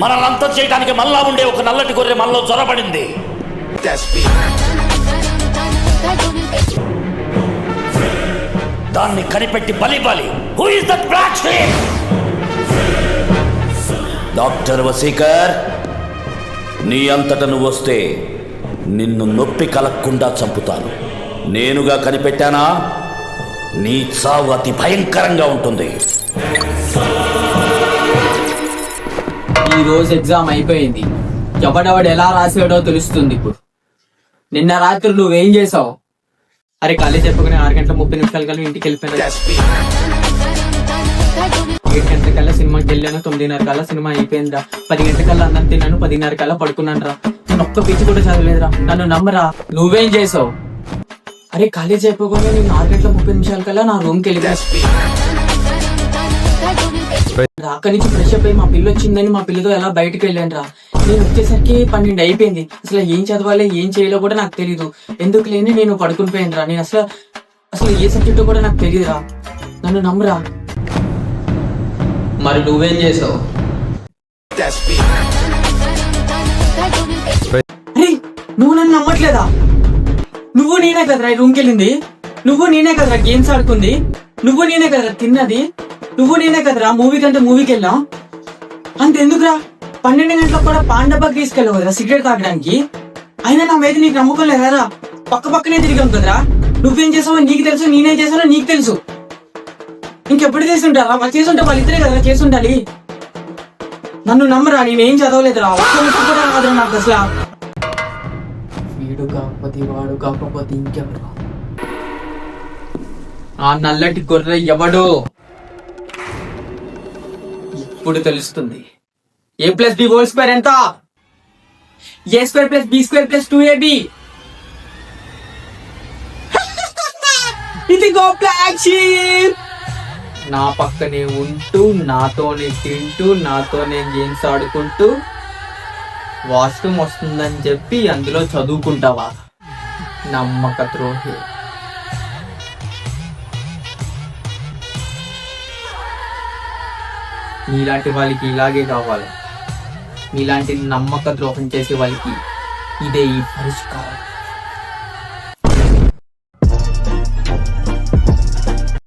మనల్నంతం చేయడానికి మనలా ఉండే ఒక నల్లటి గొర్రె మనలో చొరబడింది. దాన్ని కనిపెట్టి బలి. Who is that black sheep? Doctor వసీకర్, నీ అంతట నువ్వు వస్తే నిన్ను నొప్పి కలగకుండా చంపుతాను. నేనుగా కనిపెట్టానా? నీ చావు అతి భయంకరంగా ఉంటుంది. ఈ రోజు ఎగ్జామ్ అయిపోయింది. ఎవడెవడు ఎలా రాసాడో తెలుస్తుంది ఇప్పుడు. నిన్న రాత్రి నువ్వేం చేసావు? అరే కాలేజ్ చెప్పుకుని 6:30 కల్లా ఇంటికి వెళ్ళిపోయినా. 7 గంటలకల్లా సినిమాకి వెళ్ళాను. 9:30 కల్లా సినిమా అయిపోయిందిరా. 10 గంటలకల్లా అన్నం తిన్నాను. 10:30 కల్లా పడుకున్నాను రా. నేను ఒక్క పేజీ కూడా చదవలేదురా. నన్ను నమ్మరా. నువ్వేం చేసావు? అరే కాలేజ్ అయిపోగానే నేను 6:30 కల్లా నా రూమ్కి వెళ్ళిపోయాను. అక్కడి నుంచి ఫ్రెష్ అప్ అయ్యి మా పిల్ల వచ్చిందని మా పిల్లతో ఎలా బయటకు వెళ్ళాను రా. నేను వచ్చేసరికి 12 అయిపోయింది. అసలు ఏం చదవాలి ఏం చేయాలో కూడా నాకు తెలీదు. ఎందుకు లేని నేను పడుకుని పోయాను రా. నేను అసలు ఏ సబ్జెక్టు కూడా నాకు తెలియదురా. నన్ను నమ్మరా. మరి నువ్వేం చేసావు? అరే నువ్వు నన్ను నమ్మట్లేదా? నువ్వు నేనే కదరా రూమ్కి వెళ్ళింది. నువ్వు నేనే కదరా గేమ్స్ ఆడుకుంది. నువ్వు నేనే కదరా తిన్నది. నువ్వు నేనే కదరా మూవీకి వెళ్ళాం. అంతెందుకురా 12 గంటలకు కూడా పాన్ డబ్బాకి తీసుకెళ్ళావు కదరా సిగరెట్ తాగడానికి. అయినా నా మీద నీకు నమ్మకం లేదారా? పక్కనే తిరిగాం కదరా. నువ్వేం చేసావో నీకు తెలుసు, నేనేం చేసానో నీకు తెలుసు. ఇంకెప్పుడు చేసి ఉంటారా? వాళ్ళు చేసి ఉంటే వాళ్ళిద్దరే కదరా చేసి ఉండాలి. నన్ను నమ్మరా. నేనేం చదవలేదురా. ఒక్క ముక్క కూడా రాదురా నాకు అసలు. వీడు కాకపోతే వాడు కాకపోతే ఇంకెవరు? ఆ నల్లటి గొర్రె ఎవడు? ఇప్పుడు తెలుస్తుంది. a+b² ఎంత? a² + b² + 2ab. ఇదిగో బ్లాక్ షీప్. నా పక్కనే ఉంటూ నాతోనే తింటూ నాతోనే గేమ్స్ ఆడుకుంటూ వాష్రూమ్ వస్తుందని చెప్పి అందులో చదువుకుంటావా? నమ్మక ద్రోహి. నీలాంటి వాళ్ళకి ఇలాగే కావాలి. నీలాంటి నమ్మక ద్రోహం చేసే వాళ్ళకి ఇదే ఈ పరిష్కారం.